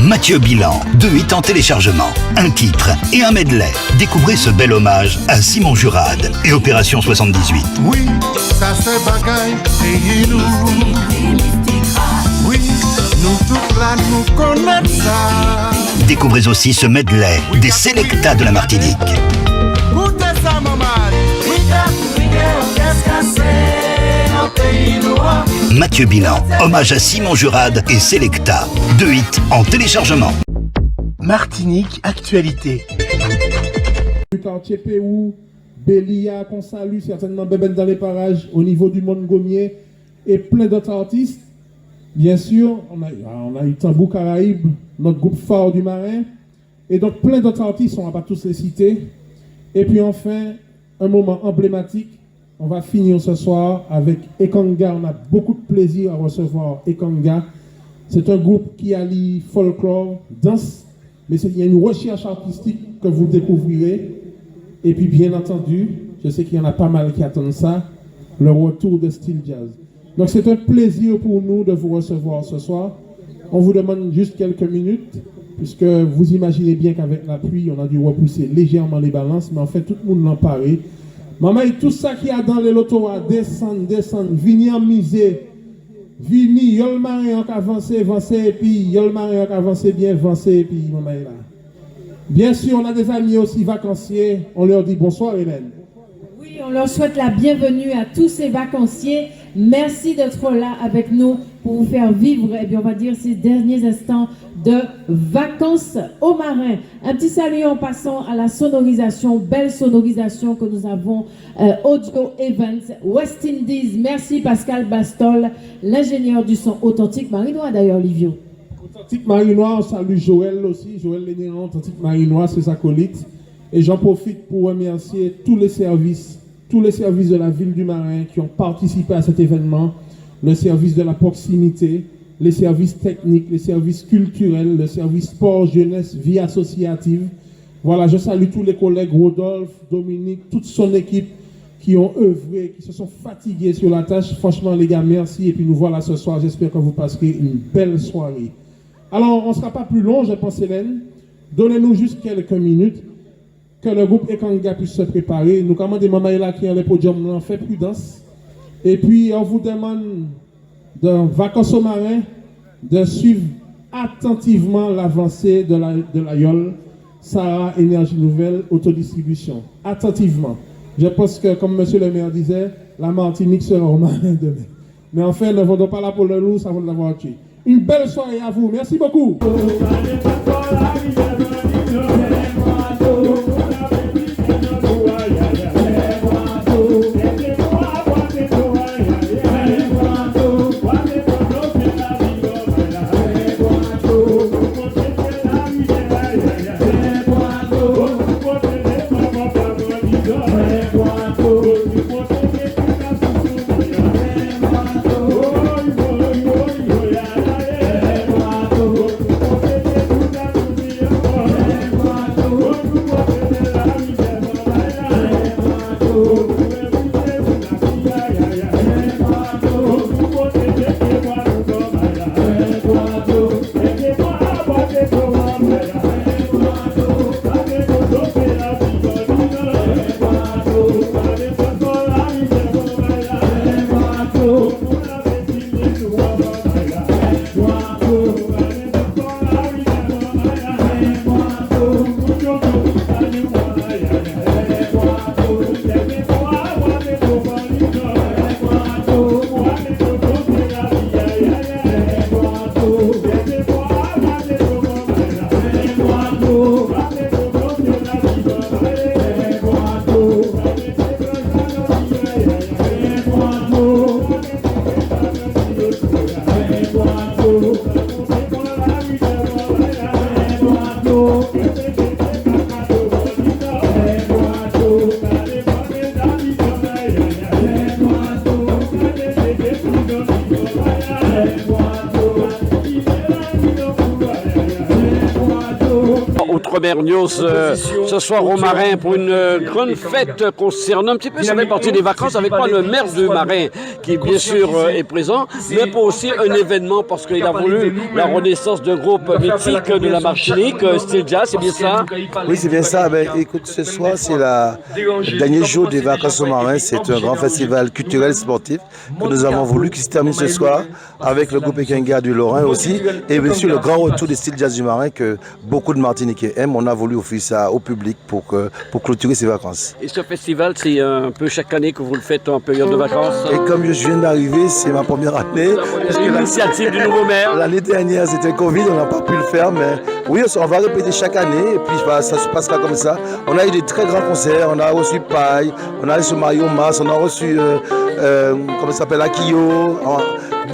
Mathieu Bilan, 2 hits en téléchargement, un titre et un medley. Découvrez ce bel hommage à Simon Jurade et Opération 78. Oui, ça c'est bagaille, et nous. Oui, nous tous là, nous connaissons ça. Découvrez aussi ce medley des Selecta de la Martinique. Écoutez ça, maman. Mathieu Bilan, hommage à Simon Jurade et Selecta. 2 hits en téléchargement. Martinique Actualité. Du quartier Pérou, Bélia, qu'on salue certainement Bébène dans les parages, au niveau du Monde Gommier et plein d'autres artistes. Bien sûr, on a eu Tambou Caraïbe, notre groupe phare du marin, et donc plein d'autres artistes, on ne va pas tous les citer. Et puis enfin, un moment emblématique, on va finir ce soir avec Ekanga. On a beaucoup de plaisir à recevoir Ekanga. C'est un groupe qui allie folklore, danse, mais il y a une recherche artistique que vous découvrirez. Et puis bien entendu, je sais qu'il y en a pas mal qui attendent ça, le retour de Style Jazz. Donc c'est un plaisir pour nous de vous recevoir ce soir. On vous demande juste quelques minutes, puisque vous imaginez bien qu'avec la pluie, on a dû repousser légèrement les balances, mais en fait tout le monde l'en parle. Maman, tout ça qui a dans les lotos, descendre, venir en misé, vini, yol marin qui avance, et puis yol marin qui avance bien, et puis maman est là. Bien sûr, on a des amis aussi vacanciers, on leur dit bonsoir Hélène. Oui, on leur souhaite la bienvenue à tous ces vacanciers. Merci d'être là avec nous pour vous faire vivre, et bien on va dire, ces derniers instants de vacances au marin. Un petit salut en passant à la sonorisation, belle sonorisation que nous avons, Audio Events, West Indies. Merci Pascal Bastol, l'ingénieur du son authentique marinois d'ailleurs, Livio. Authentique marinois, on salue Joël aussi, Joël Lénéran, authentique marinois, ses acolytes. Et j'en profite pour remercier tous les services de la ville du Marin qui ont participé à cet événement, le service de la proximité, les services techniques, les services culturels, le service sport, jeunesse, vie associative. Voilà, je salue tous les collègues, Rodolphe, Dominique, toute son équipe qui ont œuvré, qui se sont fatigués sur la tâche. Franchement, les gars, merci. Et puis nous voilà ce soir. J'espère que vous passerez une belle soirée. Alors, on ne sera pas plus long, je pense, Hélène. Donnez-nous juste quelques minutes que le groupe Ekanga puisse se préparer. Nous commandons Maman là qui est le podium, nous en fait prudence. Et puis, on vous demande de vacances au marin, de suivre attentivement l'avancée de la YOL, Sarah Énergie Nouvelle, Autodistribution. Attentivement. Je pense que, comme monsieur le maire disait, la Martinique sera au marin demain. Mais enfin, ne vendons pas là pour le loup, ça va l'avoir tué. Une belle soirée à vous. Merci beaucoup. premières news ce soir au Marin pour une grande fête concernant un petit peu, ça fait partie des vacances avec moi, le maire du Marin qui bien sûr est présent, mais pour aussi un événement parce qu'il a voulu la renaissance d'un groupe mythique de la Martinique, style jazz, c'est bien ça? Oui, c'est bien ça. Ben, écoute, ce soir, c'est le dernier jour des vacances au Marin. C'est un grand festival culturel et sportif que nous avons voulu, qui se termine ce soir avec le groupe Ekenga du Lorrain aussi. Et bien sûr, le grand retour des styles jazz du Marin que beaucoup de Martiniquais aiment. On a voulu offrir ça au public pour clôturer ces vacances. Et ce festival, c'est un peu chaque année que vous le faites en période de vacances? Et comme je viens d'arriver, c'est ma première année. C'est l'initiative du nouveau maire. L'année dernière, c'était Covid, on n'a pas pu le faire, mais oui, on va répéter chaque année et puis ça se passera comme ça. On a eu des très grands concerts, on a reçu Paille, on a reçu Mario Mas, on a reçu, comment ça s'appelle, Akio.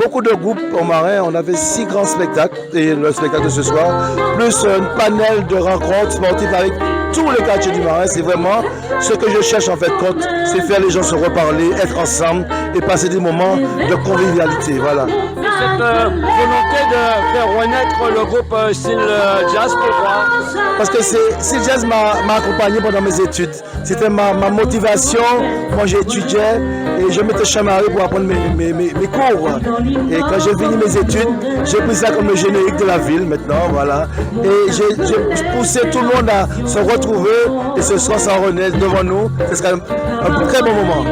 Beaucoup de groupes au Marin, on avait 6 grands spectacles, et le spectacle de ce soir, plus un panel de rencontres sportives avec tous les quartiers du Marin. C'est vraiment ce que je cherche en fait, c'est faire les gens se reparler, être ensemble et passer des moments de convivialité. Voilà. Cette volonté de faire renaître le groupe style jazz, pourquoi? Parce que style jazz m'a accompagné pendant mes études. C'était ma motivation. Moi j'étudiais et je m'étais chamarré pour apprendre mes cours. Et quand j'ai fini mes études, j'ai pris ça comme le générique de la ville maintenant, voilà. Et j'ai poussé tout le monde à se retrouver et ce soir ça renaît devant nous. Ce sera un très bon moment.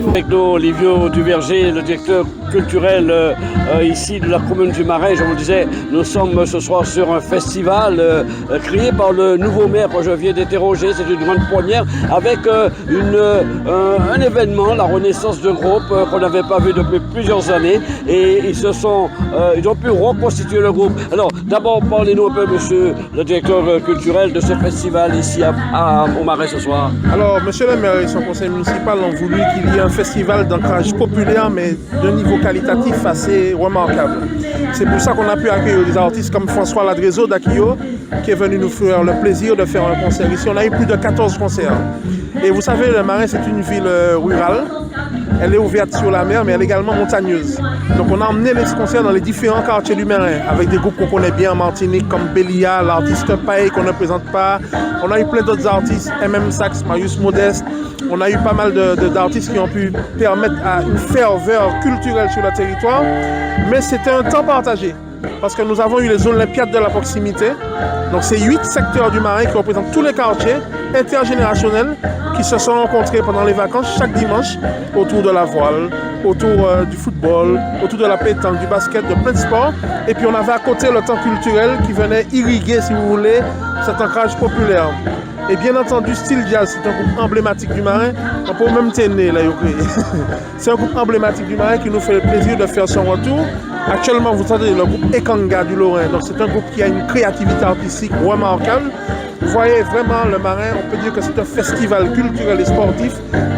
Avec nous, Olivio Duverger, le directeur culturel ici de la commune du Marin. Je vous le disais, nous sommes ce soir sur un festival créé par le nouveau maire que je viens d'interroger. C'est une grande première avec un événement, la renaissance d'un groupe qu'on n'avait pas vu depuis plusieurs années. Et ils ont pu reconstituer le groupe. Alors, d'abord, parlez-nous un peu, monsieur le directeur culturel, de ce festival ici au Marin ce soir. Alors, monsieur le maire et son conseil municipal ont voulu qu'il y ait un festival d'ancrage populaire, mais de niveau qualitatif assez remarquable. C'est pour ça qu'on a pu accueillir des artistes comme François Ladrezo d'Akio, qui est venu nous faire le plaisir de faire un concert ici. On a eu plus de 14 concerts. Et vous savez, le Marin, c'est une ville rurale. Elle est ouverte sur la mer, mais elle est également montagneuse. Donc on a emmené les concerts dans les différents quartiers du Marin, avec des groupes qu'on connaît bien en Martinique, comme Bélia, l'artiste Paille qu'on ne présente pas. On a eu plein d'autres artistes, MM Sax, Marius Modeste. On a eu pas mal d'artistes qui ont pu permettre à une ferveur culturelle sur le territoire. Mais c'était un temps partagé, parce que nous avons eu les Olympiades de la proximité. Donc c'est 8 secteurs du Marin qui représentent tous les quartiers intergénérationnels qui se sont rencontrés pendant les vacances chaque dimanche autour de la voile, autour du football, autour de la pétanque, du basket, de plein de sports. Et puis on avait à côté le temps culturel qui venait irriguer, si vous voulez, cet ancrage populaire. Et bien entendu, Style Jazz, c'est un groupe emblématique du Marin. On peut même tenir là. C'est un groupe emblématique du Marin qui nous fait le plaisir de faire son retour. Actuellement, vous savez, le groupe Ekenga du Lorrain. Donc c'est un groupe qui a une créativité artistique remarquable. Vous voyez vraiment le Marin, on peut dire que c'est un festival culturel et sportif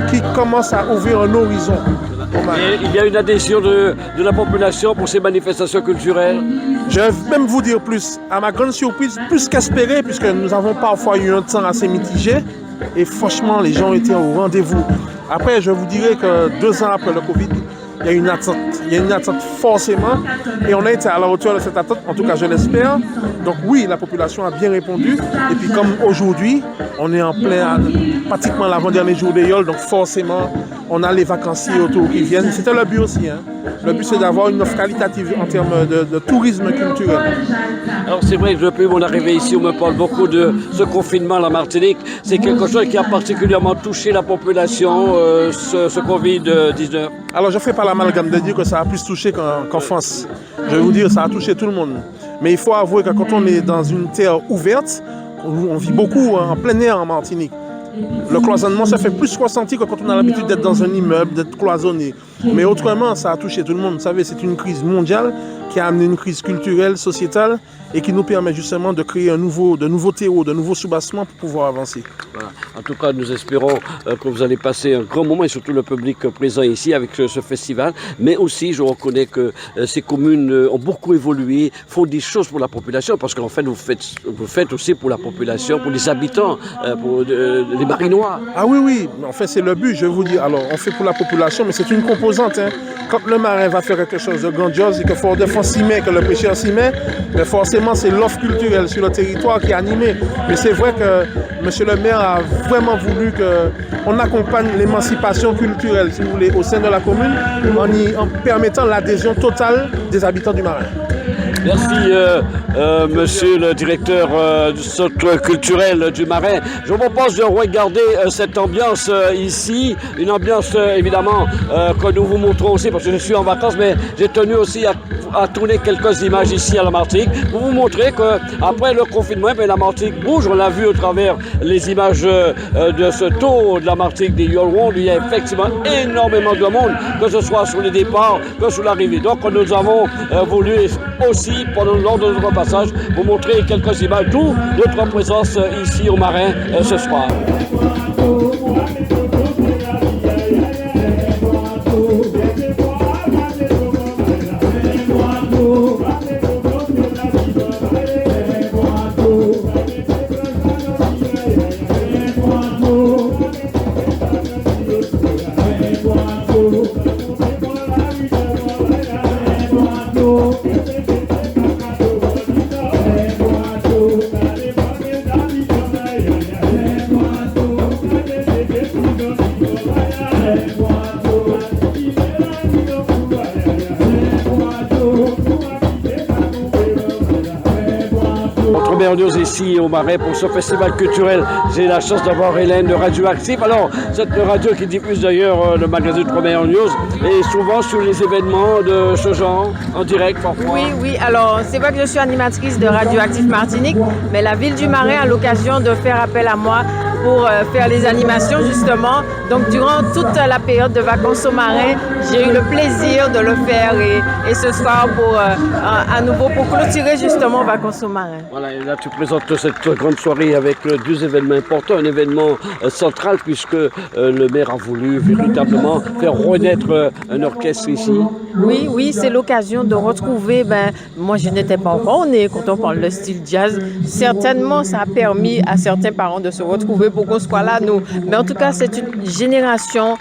qui commence à ouvrir un horizon. Et il y a une adhésion de la population pour ces manifestations culturelles. Je vais même vous dire plus. À ma grande surprise, plus qu'espéré, puisque nous avons parfois eu un temps assez mitigé, Et franchement, les gens étaient au rendez-vous. Après, je vous dirais que 2 ans après le Covid, il y a une attente. Il y a une attente forcément. Et on a été à la hauteur de cette attente, en tout cas je l'espère. Donc oui, la population a bien répondu. Et puis comme aujourd'hui, on est en plein, pratiquement l'avant-dernier jour des Yoles, donc forcément, on a les vacanciers autour qui viennent. C'était le but aussi. Hein. Le but, c'est d'avoir une offre qualitative en termes de tourisme culturel. Alors c'est vrai que depuis mon arrivée ici, on me parle beaucoup de ce confinement à la Martinique. C'est quelque chose qui a particulièrement touché la population, ce Covid-19. Alors je ne fais pas l'amalgame de dire que ça a plus touché qu'en France. Je vais vous dire, ça a touché tout le monde. Mais il faut avouer que quand on est dans une terre ouverte, on vit beaucoup en plein air en Martinique. Le cloisonnement se fait plus ressentir que quand on a l'habitude d'être dans un immeuble, d'être cloisonné. Mais autrement, ça a touché tout le monde. Vous savez, c'est une crise mondiale qui a amené une crise culturelle, sociétale et qui nous permet justement de créer de nouveaux terreaux, de nouveaux soubassements pour pouvoir avancer. Voilà. En tout cas, nous espérons que vous allez passer un grand moment et surtout le public présent ici avec ce festival. Mais aussi, je reconnais que ces communes ont beaucoup évolué, font des choses pour la population parce qu'en fait, vous faites aussi pour la population, pour les habitants, pour les Marinois. Ah oui, en fait, c'est le but, je vais vous dire. Alors, on fait pour la population, mais c'est une composante. Hein. Quand le marin va faire quelque chose de grandiose et que Fort-de-France s'y met, que le pêcheur s'y met, mais forcément, c'est l'offre culturelle sur le territoire qui est animée. Mais c'est vrai que M. le maire a vraiment voulu qu'on accompagne l'émancipation culturelle, si vous voulez, au sein de la commune, en permettant l'adhésion totale des habitants du Marin. Merci, monsieur le directeur du centre culturel du Marin. Je vous propose de regarder cette ambiance ici, une ambiance évidemment que nous vous montrons aussi parce que je suis en vacances, mais j'ai tenu aussi à tourner quelques images ici à la Martinique pour vous montrer qu'après le confinement, la Martinique bouge. On l'a vu au travers les images de ce tour de la Martinique des Yoles. Il y a effectivement énormément de monde, que ce soit sur les départs, que sur l'arrivée. Donc nous avons voulu aussi, lors de notre passage, vous montrer quelques images, d'où notre présence ici au Marin ce soir. News ici au Marais pour ce festival culturel. J'ai la chance d'avoir Hélène de Radioactif. Alors, cette radio qui diffuse d'ailleurs le magazine Première News et souvent sur les événements de ce genre, en direct parfois. Oui, alors c'est vrai que je suis animatrice de Radioactif Martinique, mais la ville du Marais a l'occasion de faire appel à moi pour faire les animations justement. Donc durant toute la période de vacances au Marais, j'ai eu le plaisir de le faire et ce soir à nouveau pour clôturer justement vacances au Marais. Voilà, et là tu présentes cette grande soirée avec 2 événements importants, un événement central puisque le maire a voulu véritablement faire renaître un orchestre ici. Oui, c'est l'occasion de retrouver, moi je n'étais pas encore née quand on parle de style jazz. Certainement ça a permis à certains parents de se retrouver pour qu'on soit là, nous. Mais en tout cas c'est une génération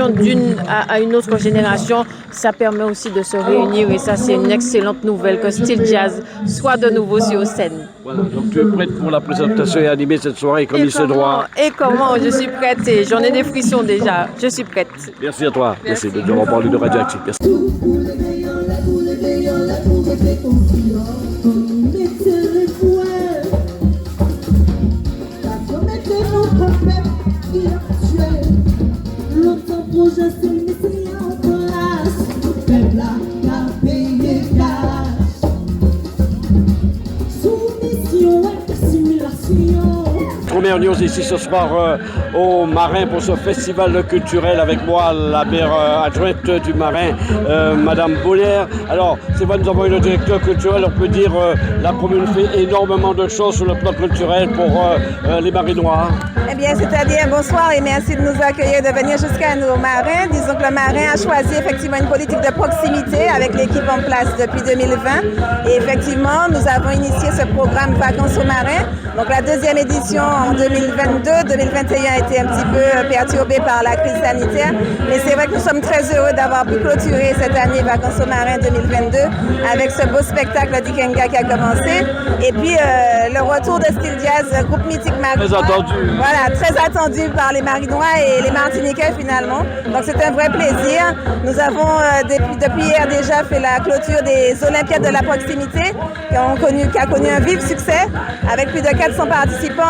d'une à une autre génération, ça permet aussi de se réunir et ça c'est une excellente nouvelle que Style Jazz soit de nouveau sur scène. Voilà, donc tu es prête pour la présentation et animer cette soirée comme il se doit. Et comment je suis prête et j'en ai des frissons déjà, je suis prête. Merci à toi, merci de nous reparler de Radioactif. Merci. Première news ici ce soir au Marin pour ce festival culturel avec moi, la maire adjointe du Marin, Madame Bonner. Alors, c'est vrai, nous avons le directeur culturel, on peut dire la commune fait énormément de choses sur le plan culturel pour les Marinois. Eh bien, c'est-à-dire bonsoir et merci de nous accueillir, de venir jusqu'à nous au Marin. Disons que le Marin a choisi effectivement une politique de proximité avec l'équipe en place depuis 2020. Et effectivement, nous avons initié ce programme Vacances au Marin. Donc la deuxième édition en 2022, 2021 a été un petit peu perturbée par la crise sanitaire. Mais c'est vrai que nous sommes très heureux d'avoir pu clôturer cette année Vacances au Marin 2022 avec ce beau spectacle d'Ikenga qui a commencé. Et puis le retour de Style Jazz, groupe mythique marinois. Très attendu. Voilà, très attendu par les Marinois et les Martiniquais finalement. Donc c'est un vrai plaisir. Nous avons depuis hier déjà fait la clôture des Olympiades de la proximité qui a connu un vif succès avec plus de 400 participants.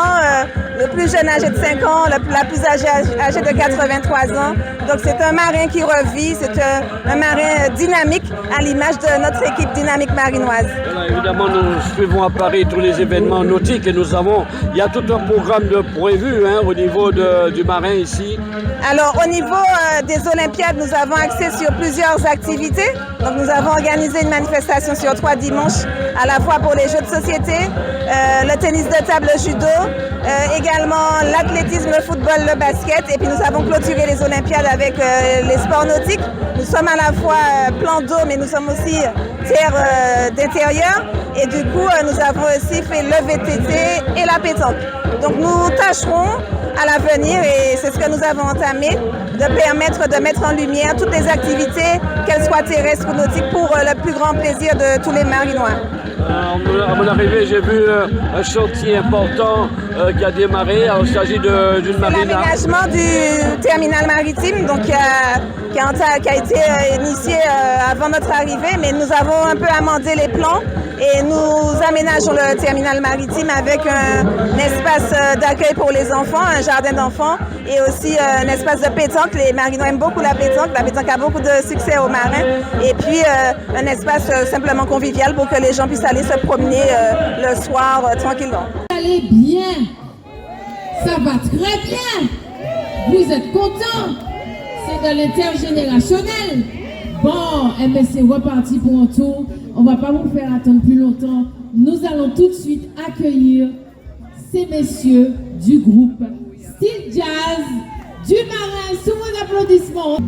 Le plus jeune âgé de 5 ans, la plus âgée de 83 ans. Donc c'est un marin qui revit, c'est un marin dynamique à l'image de notre équipe dynamique marinoise. Voilà, évidemment, nous suivons à Paris tous les événements nautiques et il y a tout un programme de prévu au niveau du marin ici. Alors au niveau des Olympiades, nous avons accès sur plusieurs activités. Donc nous avons organisé une manifestation sur 3 dimanches, à la fois pour les jeux de société, le tennis de table, le judo, également l'athlétisme, le football, le basket. Et puis nous avons clôturé les Olympiades avec les sports nautiques. Nous sommes à la fois plan d'eau, mais nous sommes aussi terre d'intérieur. Et du coup, nous avons aussi fait le VTT et la pétanque. Donc nous tâcherons à l'avenir, et c'est ce que nous avons entamé, de permettre de mettre en lumière toutes les activités, qu'elles soient terrestres ou nautiques, pour le plus grand plaisir de tous les Marinois. À mon arrivée, j'ai vu un chantier important qui a démarré. Alors, il s'agit d'une marina. L'aménagement du terminal maritime, donc, qui a été initié avant notre arrivée, mais nous avons un peu amendé les plans et nous aménageons le terminal maritime avec un espace d'accueil pour les enfants, un jardin d'enfants et aussi un espace de pétanque. Les Marinois aiment beaucoup la pétanque a beaucoup de succès aux marins, et puis un espace simplement convivial pour que les gens puissent aller se promener le soir tranquillement. Vous allez bien, ça va très bien, vous êtes contents, c'est de l'intergénérationnel. Bon, mais c'est reparti pour un tour. On ne va pas vous faire attendre plus longtemps. Nous allons tout de suite accueillir ces messieurs du groupe Style Jazz du Marin sous vos applaudissements.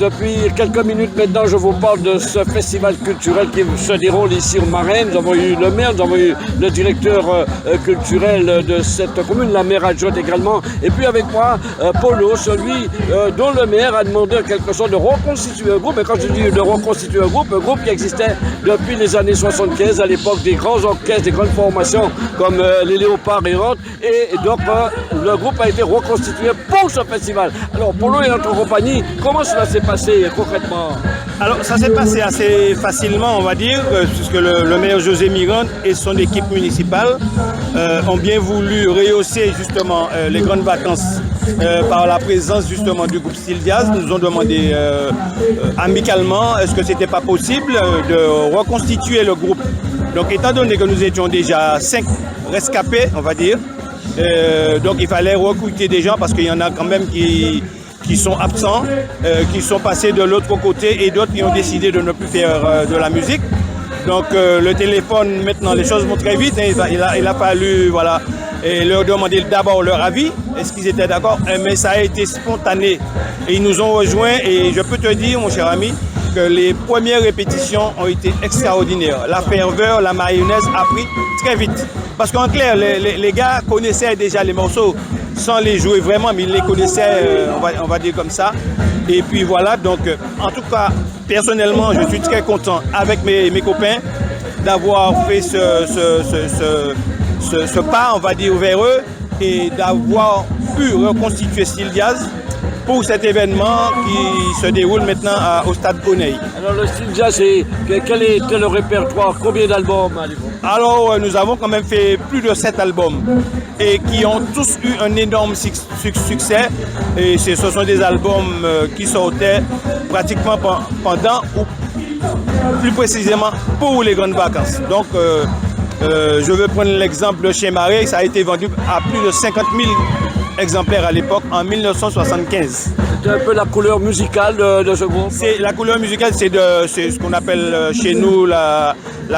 depuis quelques minutes maintenant, je vous parle de ce festival culturel qui se déroule ici au Marais. Nous avons eu le maire, nous avons eu le directeur culturel de cette commune, la maire adjointe également. Et puis avec moi, Polo, celui dont le maire a demandé en quelque sorte de reconstituer un groupe. Et quand je dis de reconstituer un groupe qui existait depuis les années 75, à l'époque des grands orchestres, des grandes formations comme les Léopards et autres. Et donc le groupe a été reconstitué pour ce festival. Alors Polo et notre compagnie, comment cela s'est passé concrètement? Alors ça s'est passé assez facilement, on va dire, puisque le maire José Mirande et son équipe municipale ont bien voulu rehausser justement les grandes vacances par la présence justement du groupe Style Jazz. Nous ont demandé amicalement est-ce que c'était pas possible de reconstituer le groupe. Donc étant donné que nous étions déjà 5 rescapés, on va dire, donc il fallait recruter des gens parce qu'il y en a quand même qui sont absents, qui sont passés de l'autre côté et d'autres qui ont décidé de ne plus faire de la musique. Donc le téléphone, maintenant les choses vont très vite, hein, il a fallu voilà, et leur demander d'abord leur avis, est-ce qu'ils étaient d'accord, mais ça a été spontané. Et ils nous ont rejoints et je peux te dire mon cher ami que les premières répétitions ont été extraordinaires. La ferveur, la mayonnaise a pris très vite. Parce qu'en clair, les gars connaissaient déjà les morceaux sans les jouer vraiment, mais ils les connaissaient, on va dire comme ça. Et puis voilà, donc en tout cas, personnellement, je suis très content avec mes copains d'avoir fait ce pas, on va dire, vers eux et d'avoir pu reconstituer Style Jazz pour cet événement qui se déroule maintenant au stade Oneil. Alors le Style Jazz, quel était le répertoire? Combien d'albums? Alors nous avons quand même fait plus de 7 albums et qui ont tous eu un énorme succès. Et ce sont des albums qui sortaient pratiquement pendant ou plus précisément pour les grandes vacances. Donc je veux prendre l'exemple de Chez Marais, ça a été vendu à plus de 50 000 exemplaires à l'époque en 1975. C'est un peu la couleur musicale de ce groupe? La couleur musicale, c'est ce qu'on appelle chez nous la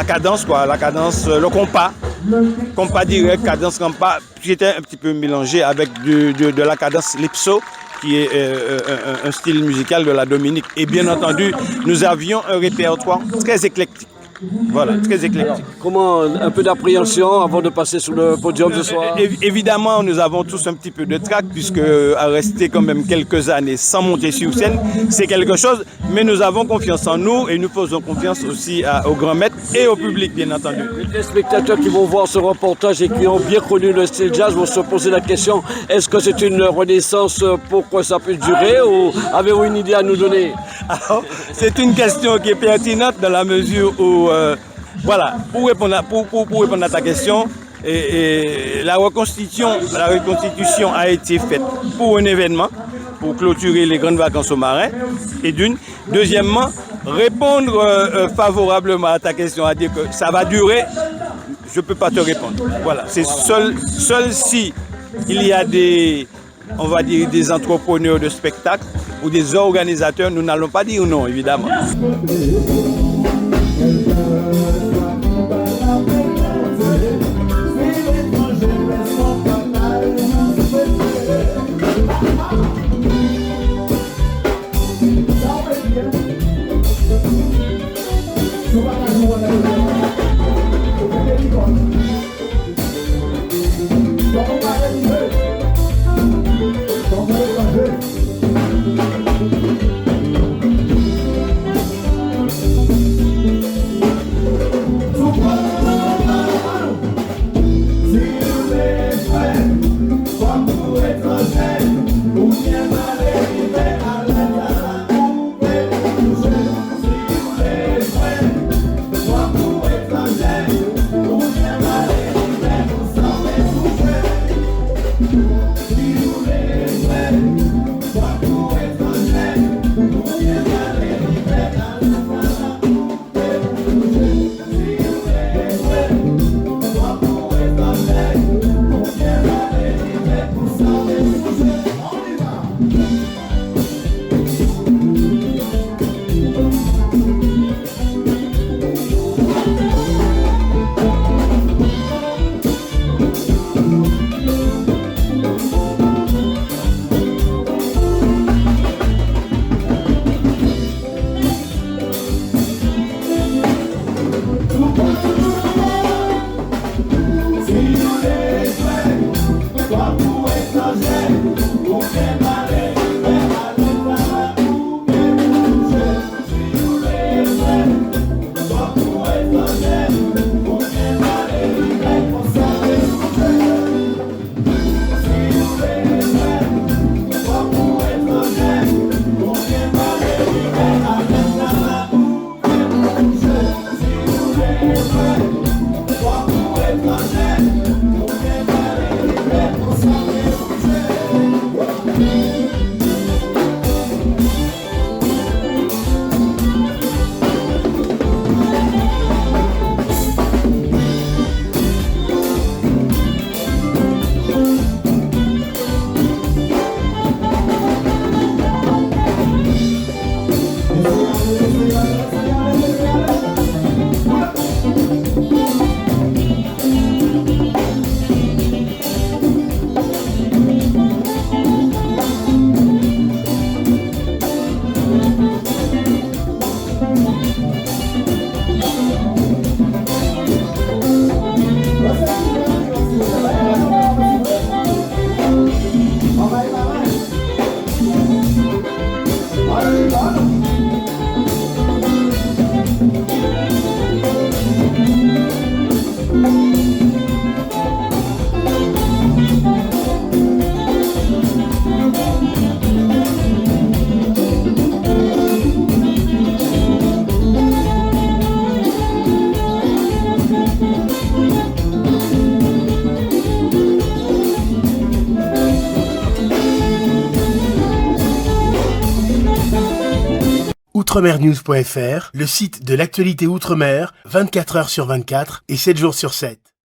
cadence, quoi, la cadence, le compas direct, cadence compas, qui était un petit peu mélangé avec de la cadence lipso, qui est un style musical de la Dominique. Et bien entendu, nous avions un répertoire très éclectique. Voilà, très éclectique. Comment un peu d'appréhension avant de passer sur le podium ce soir? Évidemment, nous avons tous un petit peu de trac puisque à rester quand même quelques années sans monter sur scène, c'est quelque chose. Mais nous avons confiance en nous et nous faisons confiance aussi au grand maître et au public, bien entendu. Les spectateurs qui vont voir ce reportage et qui ont bien connu le Style Jazz vont se poser la question, est-ce que c'est une renaissance pour que ça puisse durer ou avez-vous une idée à nous donner? Alors, c'est une question qui est pertinente dans la mesure où voilà, pour répondre à ta question, la reconstitution a été faite pour un événement, pour clôturer les grandes vacances au Marais, et deuxièmement, répondre favorablement à ta question, à dire que ça va durer, je ne peux pas te répondre. Voilà, c'est seul si il y a on va dire des entrepreneurs de spectacles ou des organisateurs, nous n'allons pas dire non, évidemment. Outremernews.fr, le site de l'actualité outre-mer, 24 heures sur 24 et 7 jours sur 7.